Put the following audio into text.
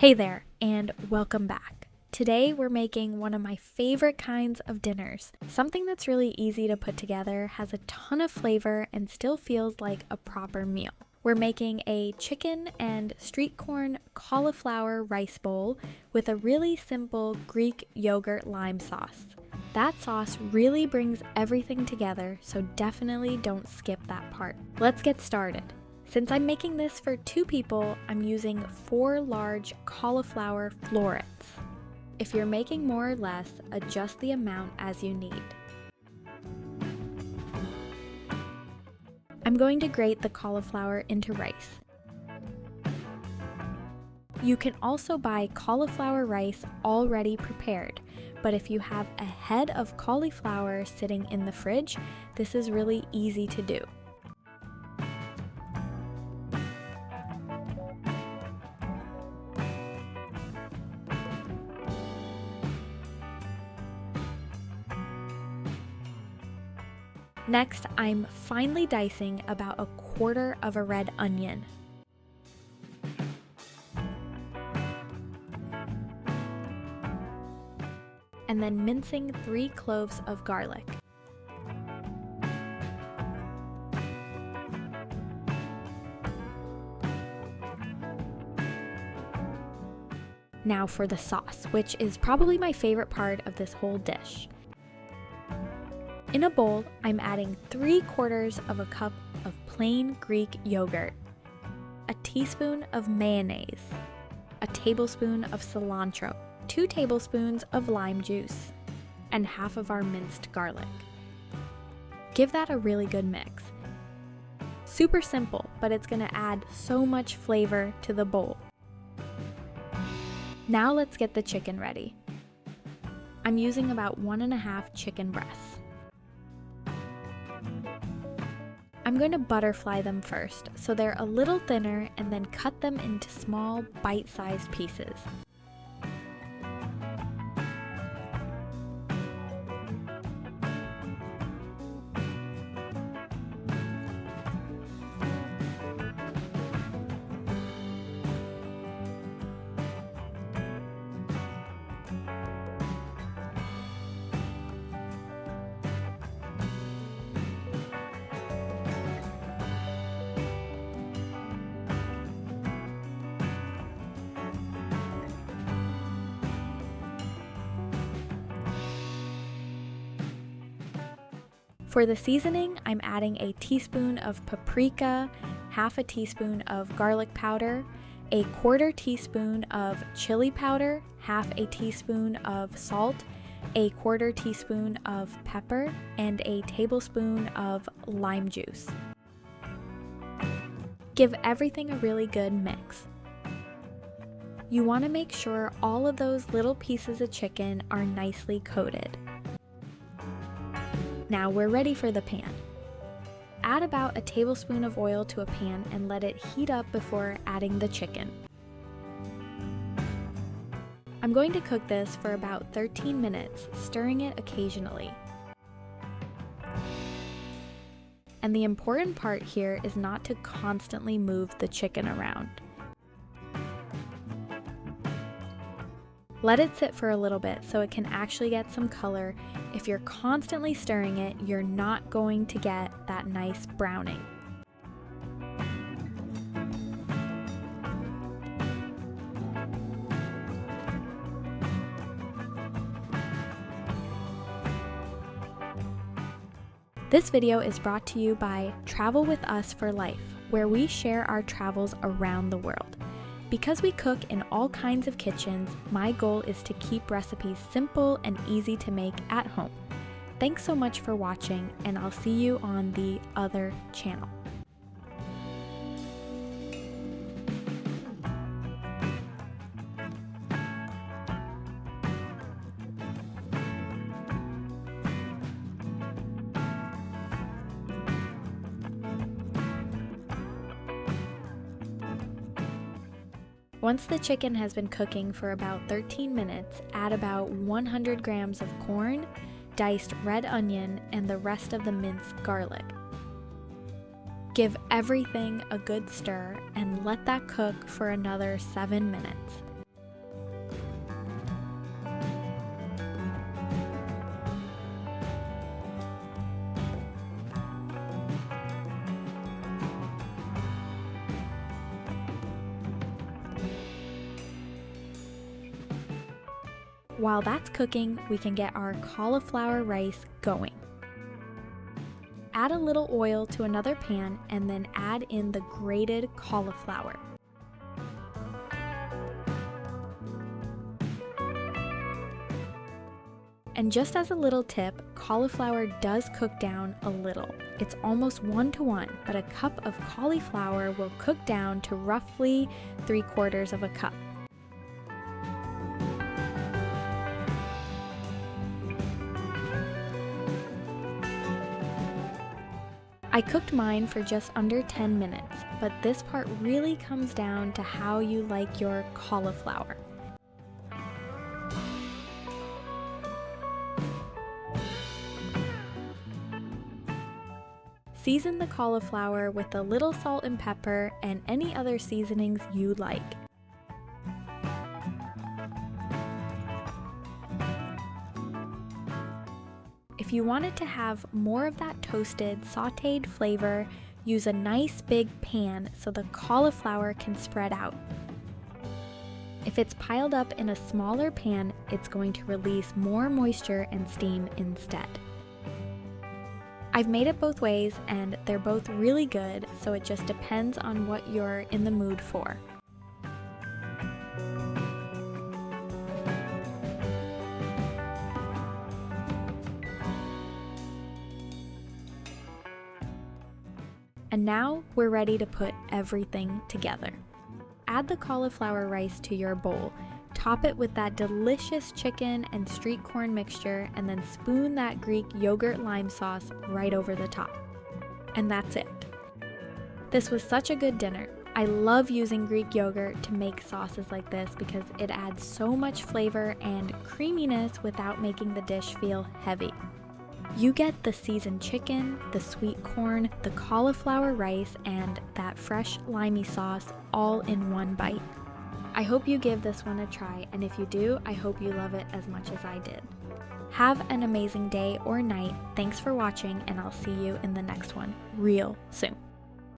Hey there, and welcome back. Today we're making one of my favorite kinds of dinners. Something that's really easy to put together, has a ton of flavor, and still feels like a proper meal. We're making a chicken and street corn cauliflower rice bowl with a really simple Greek yogurt lime sauce. That sauce really brings everything together, so definitely don't skip that part. Let's get started. Since I'm making this for 2 people, I'm using 4 large cauliflower florets. If you're making more or less, adjust the amount as you need. I'm going to grate the cauliflower into rice. You can also buy cauliflower rice already prepared, but if you have a head of cauliflower sitting in the fridge, this is really easy to do. Next, I'm finely dicing about 1/4 of a red onion. And then mincing 3 cloves of garlic. Now for the sauce, which is probably my favorite part of this whole dish. In a bowl, I'm adding 3/4 of a cup of plain Greek yogurt, a teaspoon of mayonnaise, a tablespoon of cilantro, 2 tablespoons of lime juice, and half of our minced garlic. Give that a really good mix. Super simple, but it's going to add so much flavor to the bowl. Now let's get the chicken ready. I'm using about 1½ chicken breasts. I'm going to butterfly them first, so they're a little thinner, and then cut them into small, bite-sized pieces. For the seasoning, I'm adding a teaspoon of paprika, half a teaspoon of garlic powder, a 1/4 teaspoon of chili powder, half a teaspoon of salt, a 1/4 teaspoon of pepper, and a tablespoon of lime juice. Give everything a really good mix. You want to make sure all of those little pieces of chicken are nicely coated. Now we're ready for the pan. Add about a tablespoon of oil to a pan and let it heat up before adding the chicken. I'm going to cook this for about 13 minutes, stirring it occasionally. And the important part here is not to constantly move the chicken around. Let it sit for a little bit so it can actually get some color. If you're constantly stirring it, you're not going to get that nice browning. This video is brought to you by Travel With Us for Life, where we share our travels around the world. Because we cook in all kinds of kitchens, my goal is to keep recipes simple and easy to make at home. Thanks so much for watching, and I'll see you on the other channel. Once the chicken has been cooking for about 13 minutes, add about 100 grams of corn, diced red onion, and the rest of the minced garlic. Give everything a good stir and let that cook for another 7 minutes. While that's cooking, we can get our cauliflower rice going. Add a little oil to another pan and then add in the grated cauliflower. And just as a little tip, cauliflower does cook down a little. It's almost 1-to-1, but a cup of cauliflower will cook down to roughly 3/4 of a cup. I cooked mine for just under 10 minutes, but this part really comes down to how you like your cauliflower. Season the cauliflower with a little salt and pepper and any other seasonings you like. If you want it to have more of that toasted, sautéed flavor, use a nice big pan so the cauliflower can spread out. If it's piled up in a smaller pan, it's going to release more moisture and steam instead. I've made it both ways and they're both really good, so it just depends on what you're in the mood for. And now we're ready to put everything together. Add the cauliflower rice to your bowl. Top it with that delicious chicken and street corn mixture, and then spoon that Greek yogurt lime sauce right over the top. And that's it. This was such a good dinner. I love using Greek yogurt to make sauces like this because it adds so much flavor and creaminess without making the dish feel heavy. You get the seasoned chicken, the sweet corn, the cauliflower rice, and that fresh limey sauce all in one bite. I hope you give this one a try, and if you do, I hope you love it as much as I did. Have an amazing day or night. Thanks for watching, and I'll see you in the next one real soon.